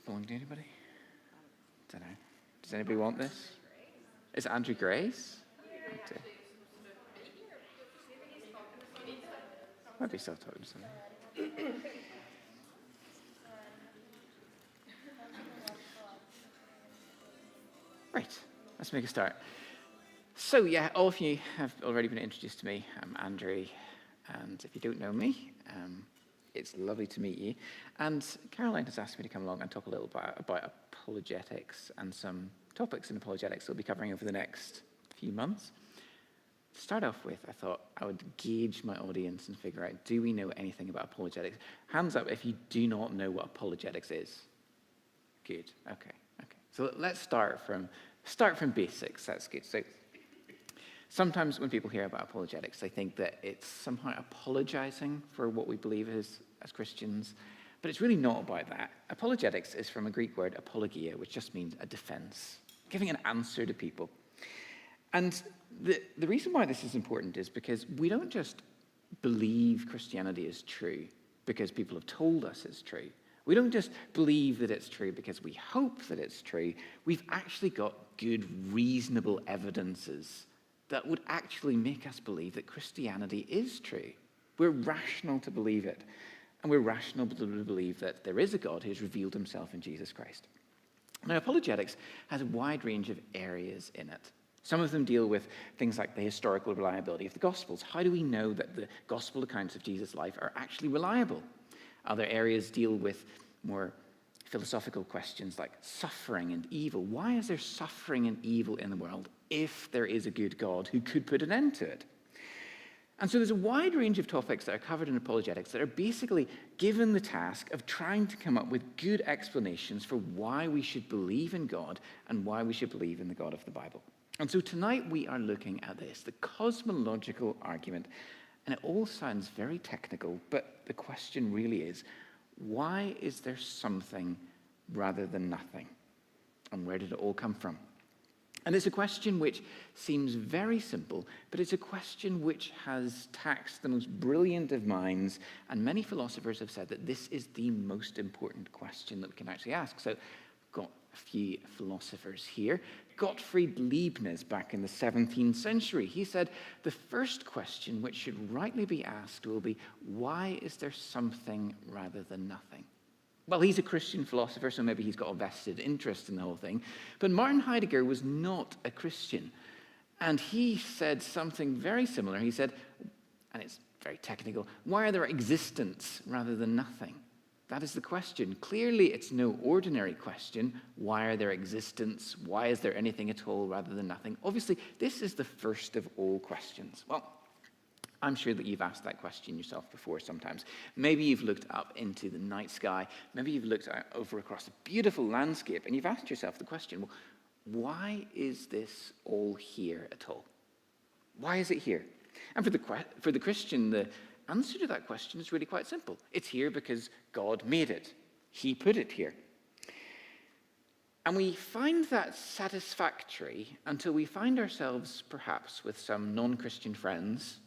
belong to anybody? Don't know. Does anybody want this? Is it Andrew Grace? Okay. Might be self-talking to somebody. Right, let's make a start. So yeah, all of you have already been introduced to me. I'm Andrew, and if you don't know me, it's lovely to meet you. And Caroline has asked me to come along and talk a little bit about apologetics and some topics in apologetics we'll be covering over the next few months. To start off with, I thought I would gauge my audience and figure out, do we know anything about apologetics? Hands up if you do not know what apologetics is. Good, okay. So let's start from basics, that's good. So sometimes when people hear about apologetics, they think that it's somehow apologizing for what we believe as Christians, but it's really not about that. Apologetics is from a Greek word, apologia, which just means a defense, giving an answer to people. And the reason why this is important is because we don't just believe Christianity is true because people have told us it's true. We don't just believe that it's true because we hope that it's true. We've actually got good, reasonable evidences that would actually make us believe that Christianity is true. We're rational to believe it. And we're rational to believe that there is a God who has revealed himself in Jesus Christ. Now, apologetics has a wide range of areas in it. Some of them deal with things like the historical reliability of the Gospels. How do we know that the Gospel accounts of Jesus' life are actually reliable? Other areas deal with more philosophical questions like suffering and evil. Why is there suffering and evil in the world if there is a good God who could put an end to it? And so there's a wide range of topics that are covered in apologetics that are basically given the task of trying to come up with good explanations for why we should believe in God and why we should believe in the God of the Bible. And so tonight we are looking at this, the cosmological argument. And it all sounds very technical, but the question really is, why is there something rather than nothing? And where did it all come from? And it's a question which seems very simple, but it's a question which has taxed the most brilliant of minds, and many philosophers have said that this is the most important question that we can actually ask. So I've got a few philosophers here. Gottfried Leibniz, back in the 17th century, he said, the first question which should rightly be asked will be, why is there something rather than nothing? Well, he's a Christian philosopher, so maybe he's got a vested interest in the whole thing. But Martin Heidegger was not a Christian. And he said something very similar. He said, and it's very technical, why are there existence rather than nothing? That is the question. Clearly, it's no ordinary question. Why are there existence? Why is there anything at all rather than nothing? Obviously, this is the first of all questions. Well, I'm sure that you've asked that question yourself before sometimes. Maybe you've looked up into the night sky. Maybe you've looked out over across a beautiful landscape, and you've asked yourself the question, well, why is this all here at all? Why is it here? And for the Christian, the answer to that question is really quite simple. It's here because God made it. He put it here. And we find that satisfactory until we find ourselves perhaps with some non-Christian friends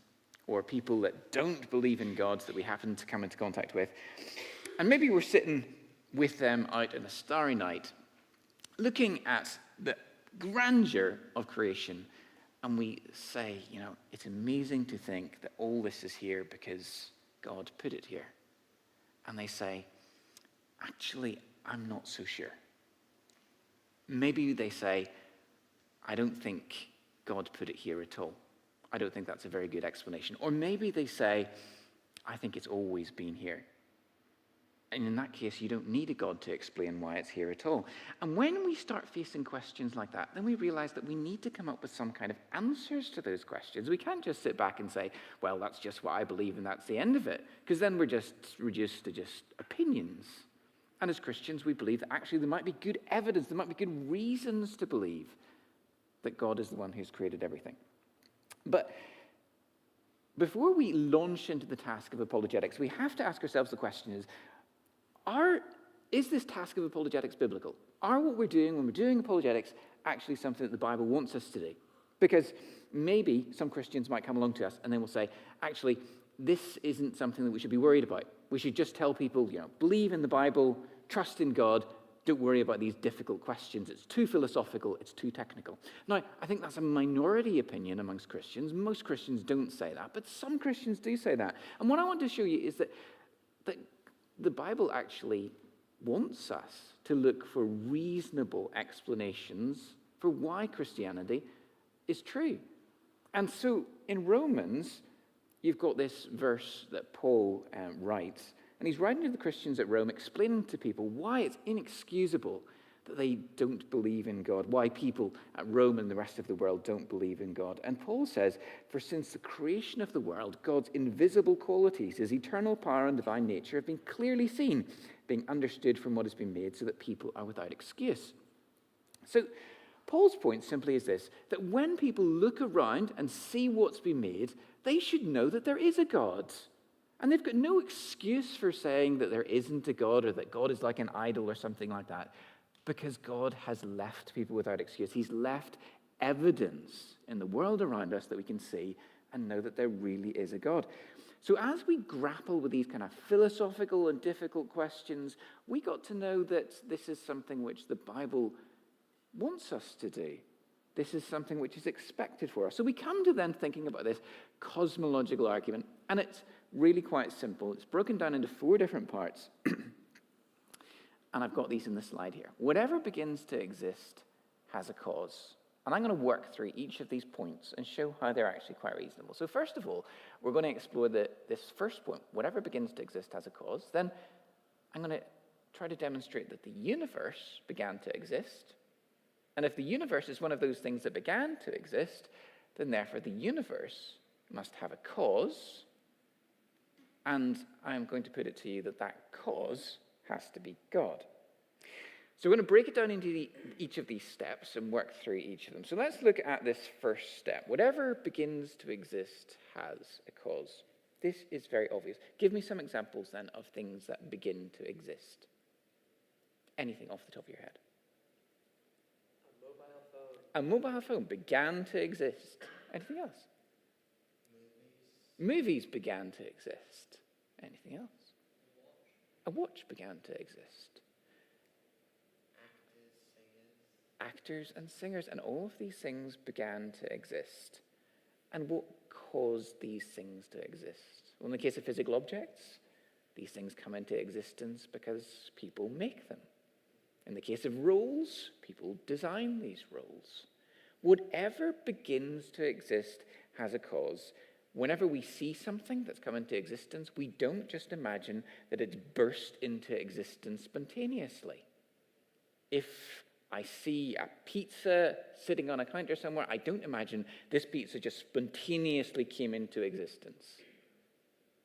or people that don't believe in God that we happen to come into contact with. And maybe we're sitting with them out in a starry night looking at the grandeur of creation. And we say, it's amazing to think that all this is here because God put it here. And they say, actually, I'm not so sure. Maybe they say, I don't think God put it here at all. I don't think that's a very good explanation. Or maybe they say, I think it's always been here. And in that case, you don't need a God to explain why it's here at all. And when we start facing questions like that, then we realize that we need to come up with some kind of answers to those questions. We can't just sit back and say, well, that's just what I believe and that's the end of it. Because then we're just reduced to just opinions. And as Christians, we believe that actually there might be good evidence, there might be good reasons to believe that God is the one who's created everything. But before we launch into the task of apologetics, we have to ask ourselves the question is this task of apologetics biblical? Are what we're doing when we're doing apologetics actually something that the Bible wants us to do? Because maybe some Christians might come along to us and they will say, actually, this isn't something that we should be worried about. We should just tell people, believe in the Bible, trust in God, don't worry about these difficult questions. It's too philosophical. It's too technical. Now, I think that's a minority opinion amongst Christians. Most Christians don't say that, but some Christians do say that. And what I want to show you is that the Bible actually wants us to look for reasonable explanations for why Christianity is true. And so in Romans, you've got this verse that Paul writes, and he's writing to the Christians at Rome, explaining to people why it's inexcusable that they don't believe in God, why people at Rome and the rest of the world don't believe in God. And Paul says, for since the creation of the world, God's invisible qualities, his eternal power and divine nature have been clearly seen, being understood from what has been made, so that people are without excuse. So Paul's point simply is this, that when people look around and see what's been made, they should know that there is a God. And they've got no excuse for saying that there isn't a God or that God is like an idol or something like that, because God has left people without excuse. He's left evidence in the world around us that we can see and know that there really is a God. So as we grapple with these kind of philosophical and difficult questions, we got to know that this is something which the Bible wants us to do. This is something which is expected for us. So we come to then thinking about this cosmological argument, and it's really quite simple. It's broken down into 4 different parts, and I've got these in the slide here. Whatever begins to exist has a cause. And I'm going to work through each of these points and show how they're actually quite reasonable. So first of all, we're going to explore this first point. Whatever begins to exist has a cause. Then I'm going to try to demonstrate that the universe began to exist. And if the universe is one of those things that began to exist, then therefore the universe must have a cause. And I'm going to put it to you that that cause has to be God. So we're going to break it down into each of these steps and work through each of them. So let's look at this first step. Whatever begins to exist has a cause. This is very obvious. Give me some examples then of things that begin to exist. Anything off the top of your head? A mobile phone began to exist. Anything else? Movies began to exist. Anything else? A watch began to exist. Actors and singers, and all of these things began to exist. And what caused these things to exist? Well, in the case of physical objects, these things come into existence because people make them. In the case of rules, people design these rules. Whatever begins to exist has a cause. Whenever we see something that's come into existence, we don't just imagine that it's burst into existence spontaneously. If I see a pizza sitting on a counter somewhere, I don't imagine this pizza just spontaneously came into existence.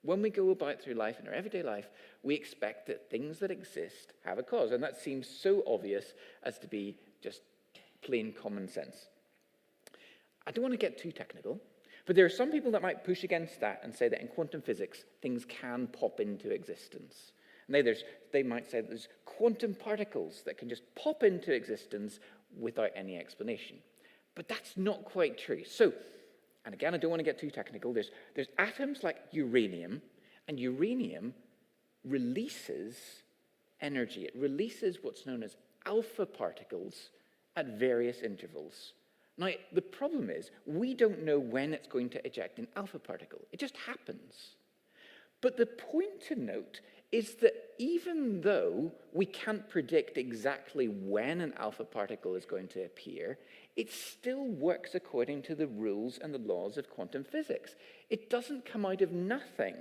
When we go about through life, in our everyday life, we expect that things that exist have a cause. And that seems so obvious as to be just plain common sense. I don't want to get too technical, but there are some people that might push against that and say that in quantum physics, things can pop into existence. And they might say that there's quantum particles that can just pop into existence without any explanation. But that's not quite true. So, and again, I don't want to get too technical. There's atoms like uranium, and uranium releases energy. It releases what's known as alpha particles at various intervals. Now, the problem is we don't know when it's going to eject an alpha particle. It just happens. But the point to note is that even though we can't predict exactly when an alpha particle is going to appear, it still works according to the rules and the laws of quantum physics. It doesn't come out of nothing.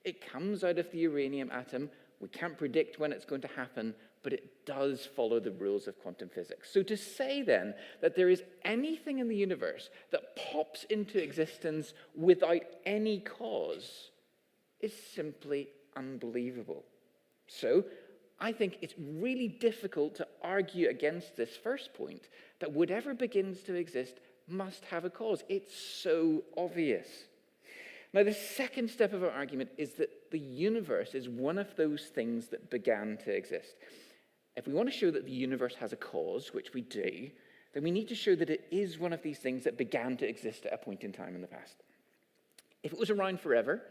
It comes out of the uranium atom. We can't predict when it's going to happen, but it does follow the rules of quantum physics. So to say then that there is anything in the universe that pops into existence without any cause is simply unbelievable. So I think it's really difficult to argue against this first point, that whatever begins to exist must have a cause. It's so obvious. Now, the second step of our argument is that the universe is one of those things that began to exist. If we want to show that the universe has a cause, which we do, then we need to show that it is one of these things that began to exist at a point in time in the past. If it was around forever,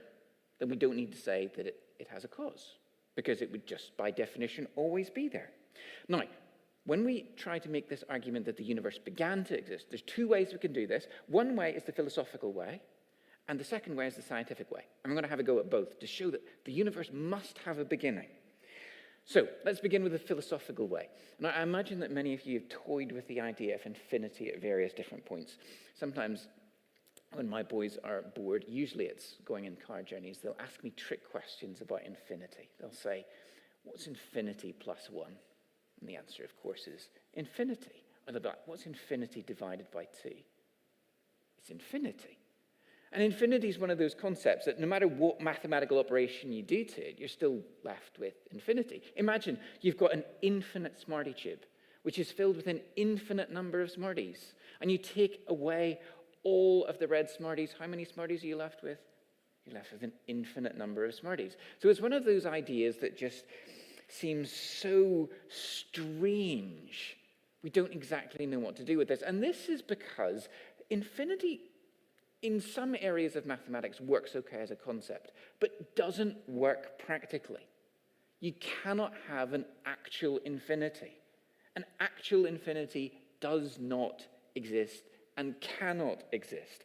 then we don't need to say that it has a cause, because it would just, by definition, always be there. Now, when we try to make this argument that the universe began to exist, there's two ways we can do this. One way is the philosophical way, and the second way is the scientific way. I'm going to have a go at both to show that the universe must have a beginning. So let's begin with the philosophical way. And I imagine that many of you have toyed with the idea of infinity at various different points. Sometimes when my boys are bored, usually it's going in car journeys, they'll ask me trick questions about infinity. They'll say, what's infinity plus 1? And the answer, of course, is infinity. Or they'll be like, what's infinity divided by 2? It's infinity. And infinity is one of those concepts that no matter what mathematical operation you do to it, you're still left with infinity. Imagine you've got an infinite Smartie tube, which is filled with an infinite number of Smarties. And you take away all of the red Smarties. How many Smarties are you left with? You're left with an infinite number of Smarties. So it's one of those ideas that just seems so strange. We don't exactly know what to do with this. And this is because infinity in some areas of mathematics works okay as a concept, but doesn't work practically. You cannot have an actual infinity. An actual infinity does not exist and cannot exist.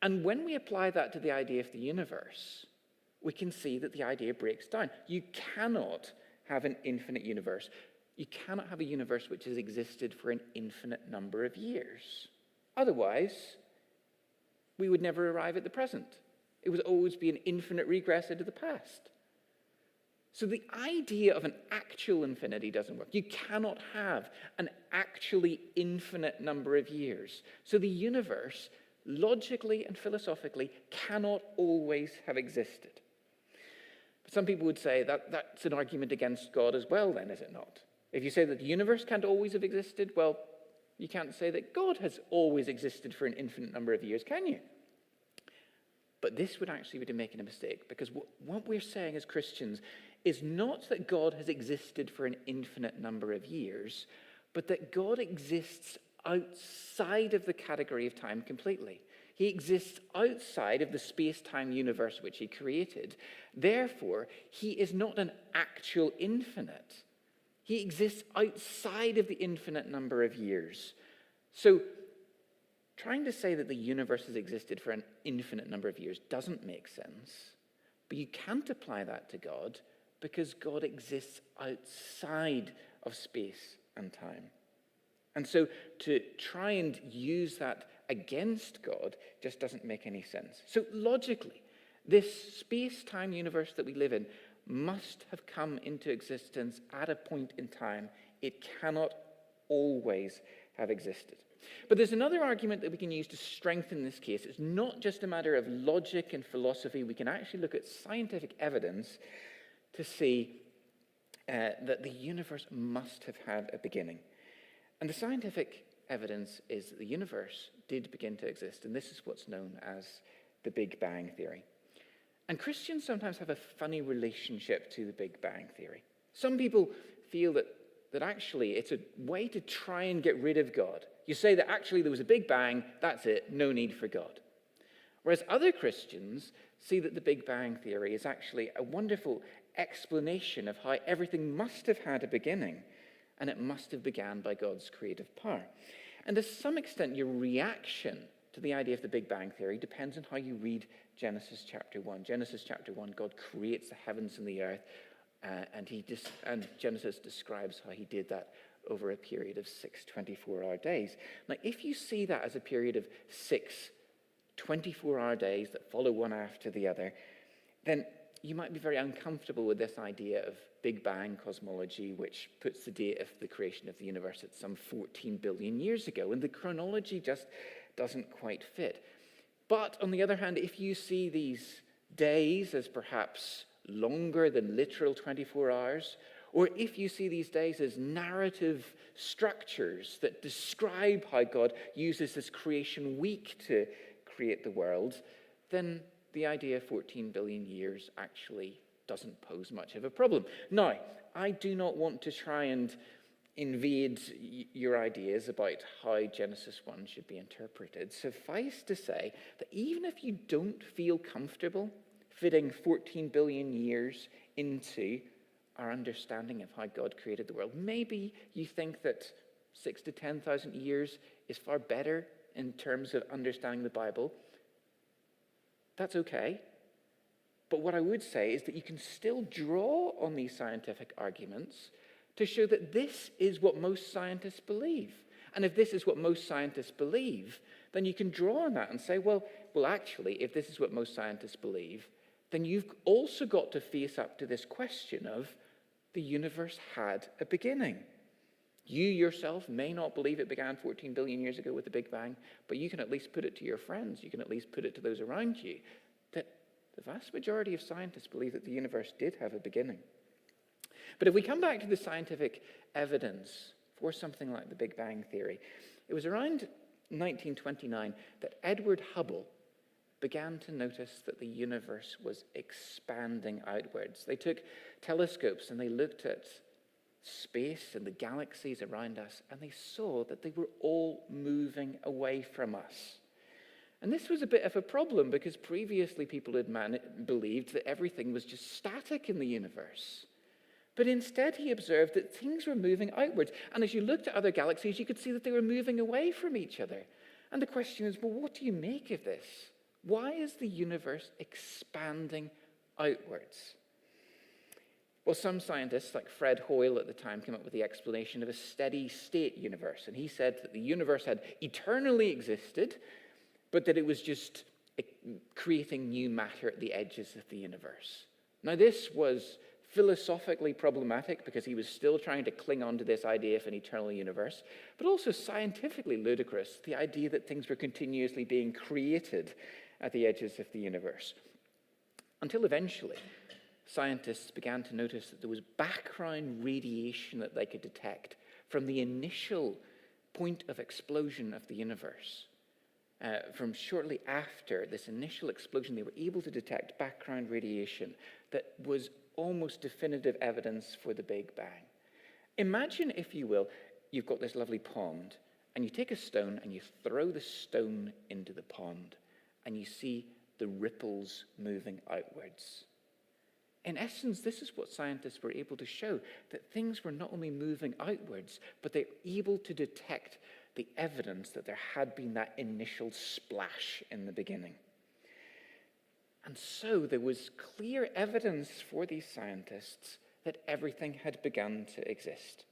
And when we apply that to the idea of the universe, we can see that the idea breaks down. You cannot have an infinite universe. You cannot have a universe which has existed for an infinite number of years. Otherwise, we would never arrive at the present. It would always be an infinite regress into the past. So the idea of an actual infinity doesn't work. You cannot have an actually infinite number of years. So the universe, logically and philosophically, cannot always have existed. But some people would say that that's an argument against God as well, then, is it not? If you say that the universe can't always have existed, well, you can't say that God has always existed for an infinite number of years, can you? But this would actually be making a mistake, because what we're saying as Christians is not that God has existed for an infinite number of years, but that God exists outside of the category of time completely. He exists outside of the space-time universe which he created. Therefore, he is not an actual infinite. He exists outside of the infinite number of years. So, trying to say that the universe has existed for an infinite number of years doesn't make sense. But you can't apply that to God because God exists outside of space and time. And so to try and use that against God just doesn't make any sense. So logically, this space-time universe that we live in must have come into existence at a point in time. It cannot always have existed. But there's another argument that we can use to strengthen this case. It's not just a matter of logic and philosophy. We can actually look at scientific evidence to see that the universe must have had a beginning. And the scientific evidence is that the universe did begin to exist, and this is what's known as the Big Bang Theory. And Christians sometimes have a funny relationship to the Big Bang Theory. Some people feel that actually it's a way to try and get rid of God. You say that actually there was a Big Bang, that's it, no need for God. Whereas other Christians see that the Big Bang Theory is actually a wonderful explanation of how everything must have had a beginning, and it must have begun by God's creative power. And to some extent, your reaction to the idea of the Big Bang Theory depends on how you read Genesis chapter 1. Genesis chapter 1, God creates the heavens and the earth, and Genesis describes how he did that over a period of 6 24-hour days. Now, if you see that as a period of 6 24-hour days that follow one after the other, then you might be very uncomfortable with this idea of Big Bang cosmology, which puts the date of the creation of the universe at some 14 billion years ago, and the chronology just doesn't quite fit. But on the other hand, if you see these days as perhaps longer than literal 24 hours, or if you see these days as narrative structures that describe how God uses this creation week to create the world, then the idea of 14 billion years actually doesn't pose much of a problem. Now, I do not want to try and invade your ideas about how Genesis 1 should be interpreted. Suffice to say that even if you don't feel comfortable fitting 14 billion years into our understanding of how God created the world. Maybe you think that 6,000 to 10,000 years is far better in terms of understanding the Bible. That's okay. But what I would say is that you can still draw on these scientific arguments to show that this is what most scientists believe. And if this is what most scientists believe, then you can draw on that and say, well, actually, if this is what most scientists believe, then you've also got to face up to this question of the universe had a beginning. You yourself may not believe it began 14 billion years ago with the Big Bang, but you can at least put it to your friends. You can at least put it to those around you that the vast majority of scientists believe that the universe did have a beginning. But if we come back to the scientific evidence for something like the Big Bang theory, it was around 1929 that Edward Hubble began to notice that the universe was expanding outwards. They took telescopes and they looked at space and the galaxies around us, and they saw that they were all moving away from us. And this was a bit of a problem because previously people had believed that everything was just static in the universe. But instead he observed that things were moving outwards. And as you looked at other galaxies, you could see that they were moving away from each other. And the question is, well, what do you make of this? Why is the universe expanding outwards? Well, some scientists, like Fred Hoyle at the time, came up with the explanation of a steady state universe. And he said that the universe had eternally existed, but that it was just creating new matter at the edges of the universe. Now, this was philosophically problematic because he was still trying to cling on to this idea of an eternal universe, but also scientifically ludicrous, the idea that things were continuously being created at the edges of the universe. Until eventually, scientists began to notice that there was background radiation that they could detect from the initial point of explosion of the universe. From shortly after this initial explosion, they were able to detect background radiation that was almost definitive evidence for the Big Bang. Imagine, if you will, you've got this lovely pond, and you take a stone and you throw the stone into the pond, and you see the ripples moving outwards. In essence, this is what scientists were able to show, that things were not only moving outwards, but they're able to detect the evidence that there had been that initial splash in the beginning. And so there was clear evidence for these scientists that everything had begun to exist.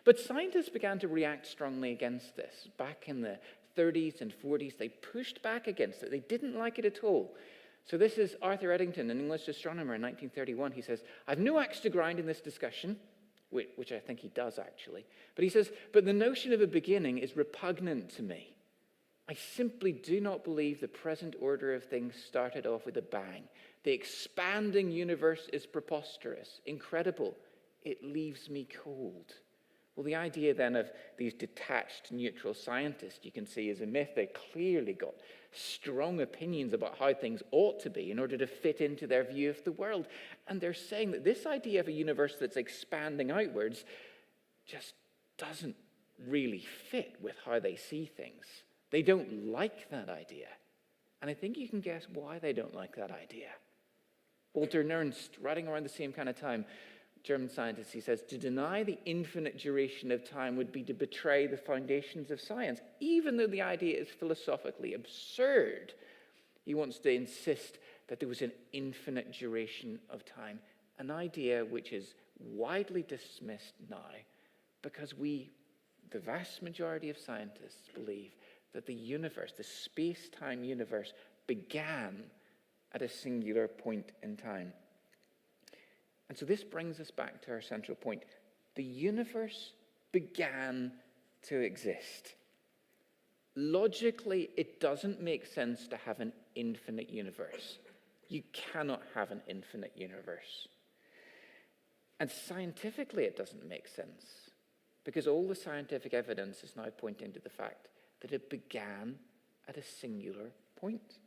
But scientists began to react strongly against this. Back in the 30s and 40s, they pushed back against it. They didn't like it at all. So this is Arthur Eddington, an English astronomer in 1931. He says, "I've no axe to grind in this discussion," which I think he does actually. But he says, "But the notion of a beginning is repugnant to me. I simply do not believe the present order of things started off with a bang. The expanding universe is preposterous, incredible. It leaves me cold." Well, the idea then of these detached neutral scientists, you can see, is a myth. They've clearly got strong opinions about how things ought to be in order to fit into their view of the world. And they're saying that this idea of a universe that's expanding outwards just doesn't really fit with how they see things. They don't like that idea. And I think you can guess why they don't like that idea. Walter Nernst, writing around the same kind of time, German scientist, he says, "To deny the infinite duration of time would be to betray the foundations of science." Even though the idea is philosophically absurd, he wants to insist that there was an infinite duration of time, an idea which is widely dismissed now because we, the vast majority of scientists, believe that the universe, the space-time universe, began at a singular point in time. And so this brings us back to our central point. The universe began to exist. Logically, it doesn't make sense to have an infinite universe. You cannot have an infinite universe. And scientifically, it doesn't make sense because all the scientific evidence is now pointing to the fact that it began at a singular point.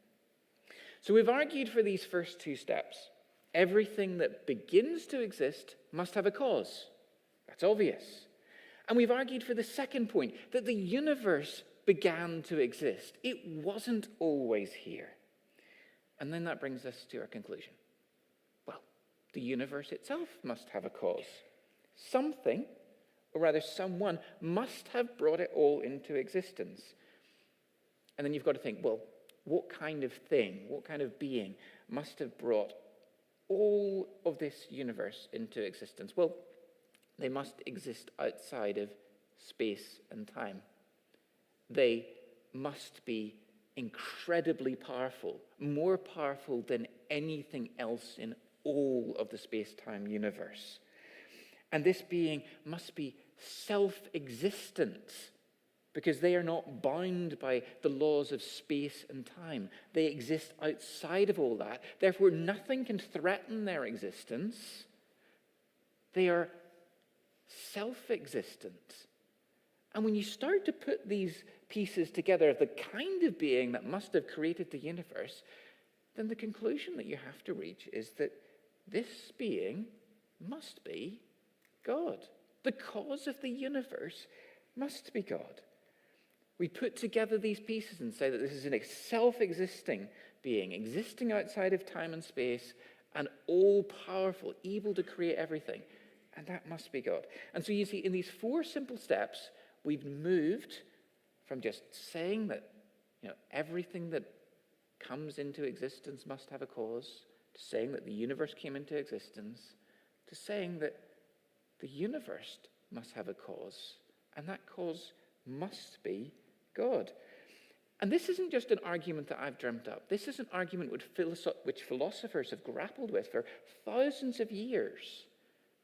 So we've argued for these first two steps. Everything that begins to exist must have a cause. That's obvious. And we've argued for the second point, that the universe began to exist. It wasn't always here. And then that brings us to our conclusion. Well, the universe itself must have a cause. Something, or rather someone, must have brought it all into existence. And then you've got to think, well, what kind of thing, what kind of being must have brought all of this universe into existence? Well, they must exist outside of space and time. They must be incredibly powerful, more powerful than anything else in all of the space-time universe. And this being must be self-existent, because they are not bound by the laws of space and time. They exist outside of all that. Therefore, nothing can threaten their existence. They are self-existent. And when you start to put these pieces together of the kind of being that must have created the universe, then the conclusion that you have to reach is that this being must be God. The cause of the universe must be God. We put together these pieces and say that this is a self-existing being, existing outside of time and space, and all-powerful, able to create everything. And that must be God. And so you see, in these 4 simple steps, we've moved from just saying that everything that comes into existence must have a cause, to saying that the universe came into existence, to saying that the universe must have a cause, and that cause must be God. And this isn't just an argument that I've dreamt up. This is an argument which philosophers have grappled with for thousands of years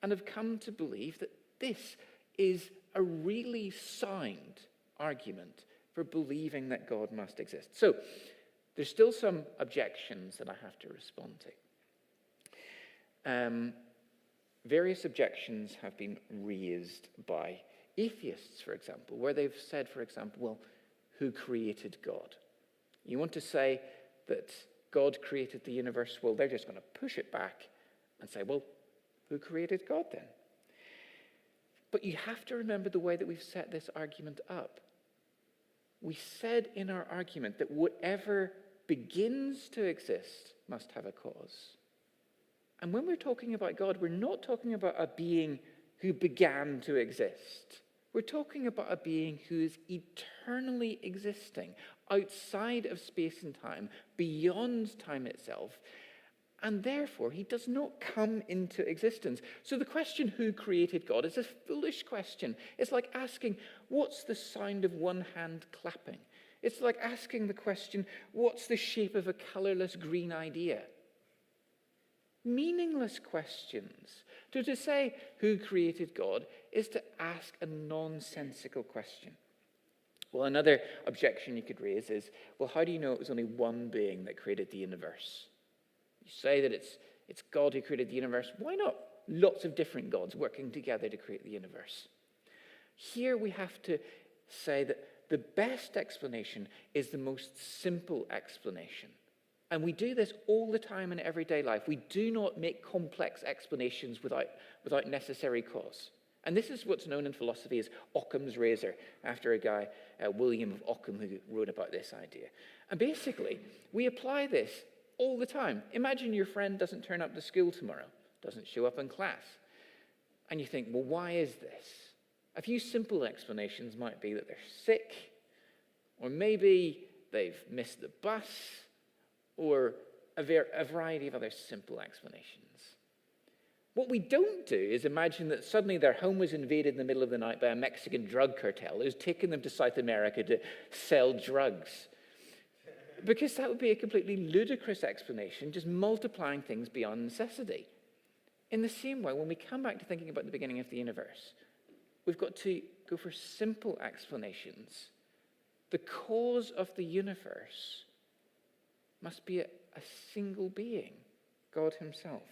and have come to believe that this is a really sound argument for believing that God must exist. So, there's still some objections that I have to respond to. Various objections have been raised by atheists, for example, where they've said, for example, well, who created God? You want to say that God created the universe? Well, they're just going to push it back and say, well, who created God then? But you have to remember the way that we've set this argument up. We said in our argument that whatever begins to exist must have a cause. And when we're talking about God, we're not talking about a being who began to exist. We're talking about a being who is eternally existing outside of space and time, beyond time itself, and therefore he does not come into existence. So the question, who created God, is a foolish question. It's like asking, what's the sound of one hand clapping? It's like asking the question, what's the shape of a colorless green idea? Meaningless questions. To say who created God is to ask a nonsensical question. Well, another objection you could raise is, well, how do you know it was only one being that created the universe? You say that it's God who created the universe. Why not lots of different gods working together to create the universe? Here we have to say that the best explanation is the most simple explanation. And we do this all the time in everyday life. We do not make complex explanations without necessary cause. And this is what's known in philosophy as Occam's razor, after a guy, William of Ockham, who wrote about this idea. And basically, we apply this all the time. Imagine your friend doesn't turn up to school tomorrow, doesn't show up in class. And you think, well, why is this? A few simple explanations might be that they're sick, or maybe they've missed the bus, or a variety of other simple explanations. What we don't do is imagine that suddenly their home was invaded in the middle of the night by a Mexican drug cartel who's taken them to South America to sell drugs. Because that would be a completely ludicrous explanation, just multiplying things beyond necessity. In the same way, when we come back to thinking about the beginning of the universe, we've got to go for simple explanations. The cause of the universe must be a single being, God himself,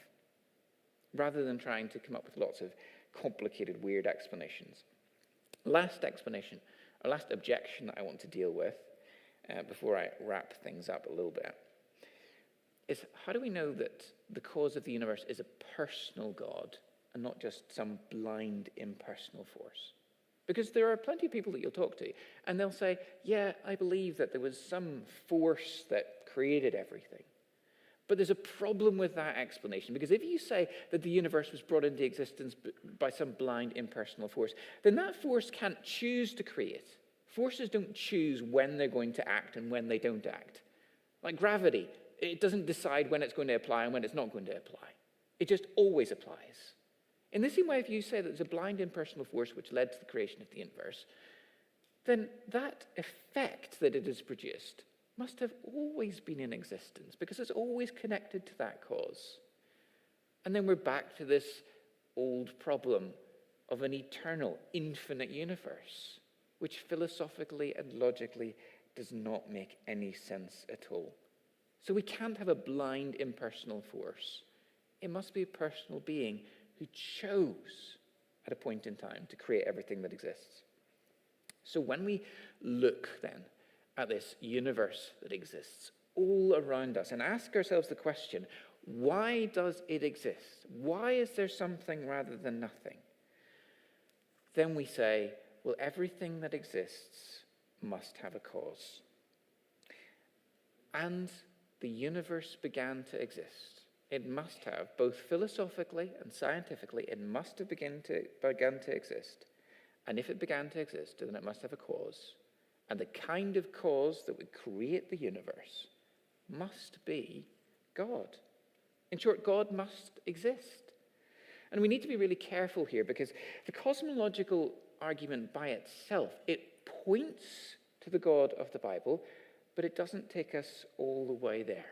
rather than trying to come up with lots of complicated, weird explanations. Last explanation, or last objection that I want to deal with before I wrap things up a little bit, is how do we know that the cause of the universe is a personal God and not just some blind, impersonal force? Because there are plenty of people that you'll talk to, and they'll say, yeah, I believe that there was some force that created everything. But there's a problem with that explanation, because if you say that the universe was brought into existence by some blind impersonal force, then that force can't choose to create. Forces don't choose when they're going to act and when they don't act. Like gravity, it doesn't decide when it's going to apply and when it's not going to apply. It just always applies. In the same way, if you say that there's a blind impersonal force which led to the creation of the universe, then that effect that it has produced must have always been in existence, because it's always connected to that cause. And then we're back to this old problem of an eternal, infinite universe, which philosophically and logically does not make any sense at all. So we can't have a blind impersonal force. It must be a personal being who chose at a point in time to create everything that exists. So when we look then at this universe that exists all around us and ask ourselves the question, why does it exist? Why is there something rather than nothing? Then we say, well, everything that exists must have a cause. And the universe began to exist. It must have, both philosophically and scientifically, it must have begun to exist. And if it began to exist, then it must have a cause. And the kind of cause that would create the universe must be God. In short, God must exist. And we need to be really careful here, because the cosmological argument by itself, it points to the God of the Bible, but it doesn't take us all the way there.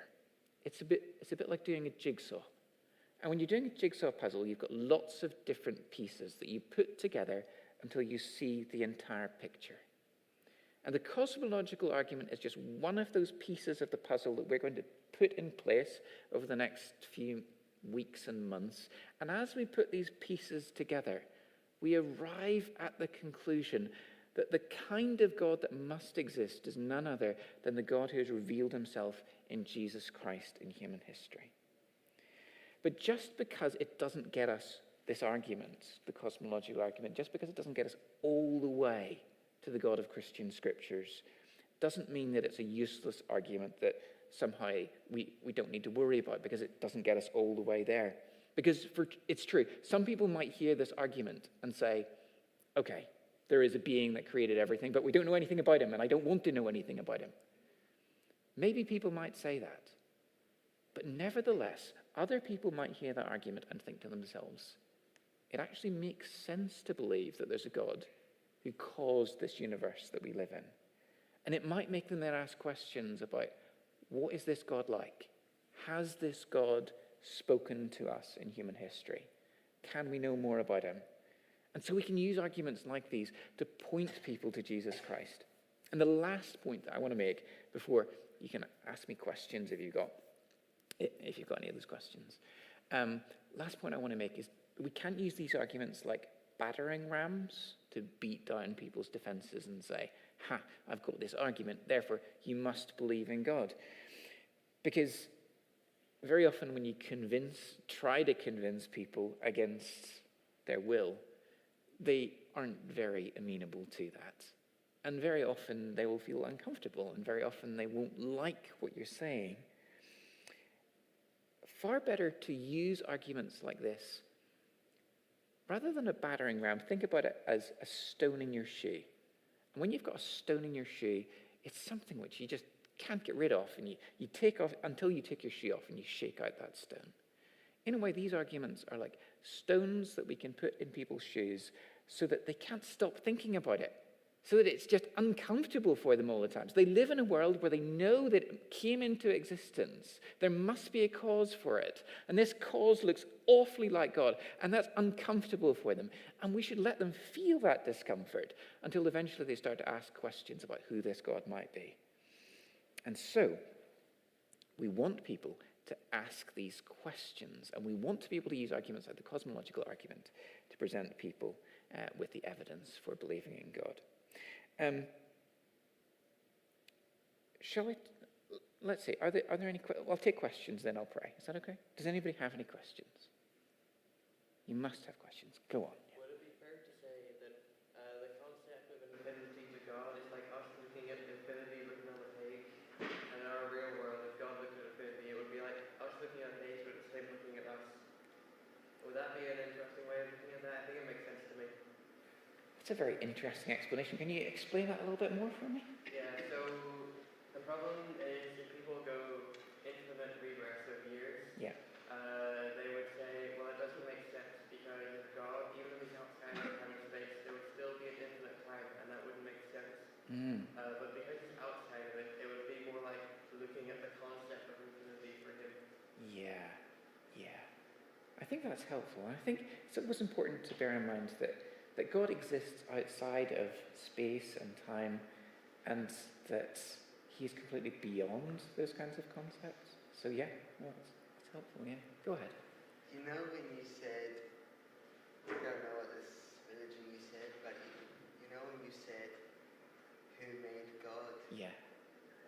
It's a bit like doing a jigsaw. And when you're doing a jigsaw puzzle, you've got lots of different pieces that you put together until you see the entire picture. And the cosmological argument is just one of those pieces of the puzzle that we're going to put in place over the next few weeks and months. And as we put these pieces together, we arrive at the conclusion that the kind of God that must exist is none other than the God who has revealed himself in Jesus Christ in human history. But just because it doesn't get us this argument, the cosmological argument, just because it doesn't get us all the way to the God of Christian scriptures, doesn't mean that it's a useless argument that somehow we don't need to worry about because it doesn't get us all the way there. Because it's true, some people might hear this argument and say, okay, there is a being that created everything, but we don't know anything about him, and I don't want to know anything about him. Maybe people might say that. But nevertheless, other people might hear that argument and think to themselves, it actually makes sense to believe that there's a God who caused this universe that we live in. And it might make them then ask questions about, what is this God like? Has this God spoken to us in human history? Can we know more about him? And so we can use arguments like these to point people to Jesus Christ. And the last point that I want to make before you can ask me questions if you've got any of those questions. Last point I want to make is we can't use these arguments like battering rams to beat down people's defenses and say, ha, I've got this argument, therefore you must believe in God. Because very often when you try to convince people against their will, they aren't very amenable to that. And very often they will feel uncomfortable, and very often they won't like what you're saying. Far better to use arguments like this. Rather than a battering ram, think about it as a stone in your shoe. And when you've got a stone in your shoe, it's something which you just can't get rid of, and you take off until you take your shoe off and you shake out that stone. In a way, these arguments are like stones that we can put in people's shoes so that they can't stop thinking about it, so that it's just uncomfortable for them all the time. So they live in a world where they know that it came into existence. There must be a cause for it. And this cause looks awfully like God, and that's uncomfortable for them. And we should let them feel that discomfort until eventually they start to ask questions about who this God might be. And so we want people to ask these questions, and we want to be able to use arguments like the cosmological argument to present people with the evidence for believing in God. Let's see, are there any, I'll take questions, then I'll pray. Is that okay? Does anybody have any questions? You must have questions. Go on. Would it be fair to say that the concept of infinity to God is like us looking at infinity written on a page, and in our real world, if God looked at infinity, it would be like us It's a very interesting explanation. Can you explain that a little bit more for me? Yeah, so the problem is if people go infinite regress of years, Yeah. they would say, well, it doesn't make sense because God, even if he's outside of time and space, there would still be an infinite time, and that wouldn't make sense. But because he's outside of it, it would be more like looking at the concept of infinity for him. Yeah. I think that's helpful. I think it's always important to bear in mind that God exists outside of space and time, and that he's completely beyond those kinds of concepts. So yeah, well, it's helpful, yeah. Go ahead. You know when you said, I don't know what this religion you said, but you know when you said, who made God? Yeah.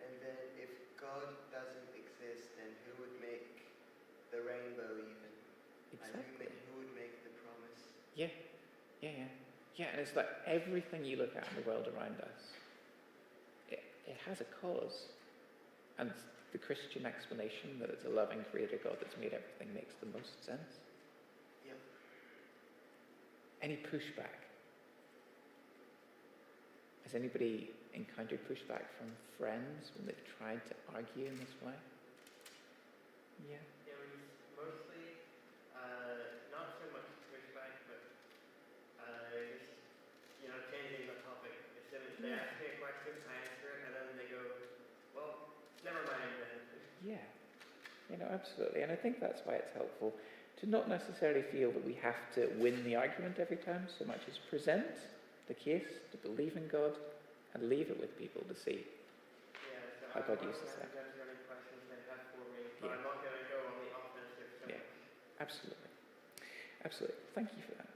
And then if God doesn't exist, then who would make the rainbow even? Exactly. And who would make the promise? Yeah, and it's like everything you look at in the world around us, it has a cause. And the Christian explanation that it's a loving creator God that's made everything makes the most sense. Yep. Any pushback? Has anybody encountered pushback from friends when they've tried to argue in this way? Yeah. It was mostly not so much pushback, but just, changing the topic. As soon as they ask me a question, I answer it, and then they go, well, never mind then. Yeah, absolutely. And I think that's why it's helpful to not necessarily feel that we have to win the argument every time, so much as present the case, to believe in God, and leave it with people to see Yeah, so how God uses that. If there's any questions they have for me, but Yeah. I'm not going to go on the offensive. So Yeah, absolutely. Thank you for that.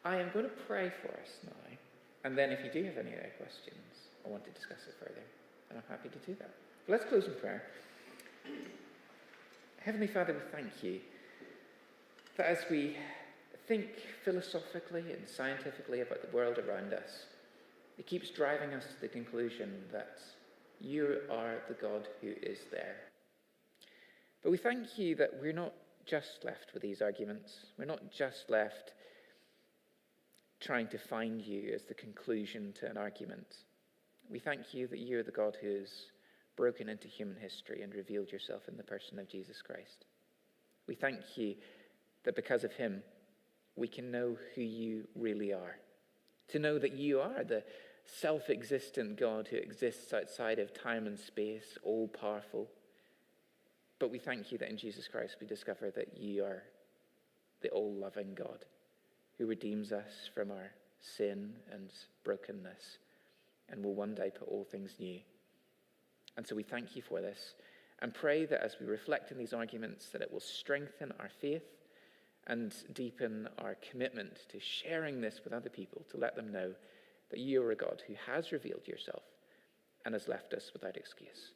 I am going to pray for us now, and then if you do have any other questions or want to discuss it further, then I'm happy to do that. But let's close in prayer. Heavenly Father, we thank you that as we think philosophically and scientifically about the world around us, it keeps driving us to the conclusion that you are the God who is there. But we thank you that we're not just left with these arguments. We're not just left trying to find you as the conclusion to an argument. We thank you that you are the God who has broken into human history and revealed yourself in the person of Jesus Christ. We thank you that because of him, we can know who you really are. To know that you are the self-existent God who exists outside of time and space, all-powerful. But we thank you that in Jesus Christ we discover that you are the all-loving God who redeems us from our sin and brokenness and will one day put all things new. And so we thank you for this and pray that as we reflect on these arguments, that it will strengthen our faith and deepen our commitment to sharing this with other people, to let them know that you are a God who has revealed yourself and has left us without excuse.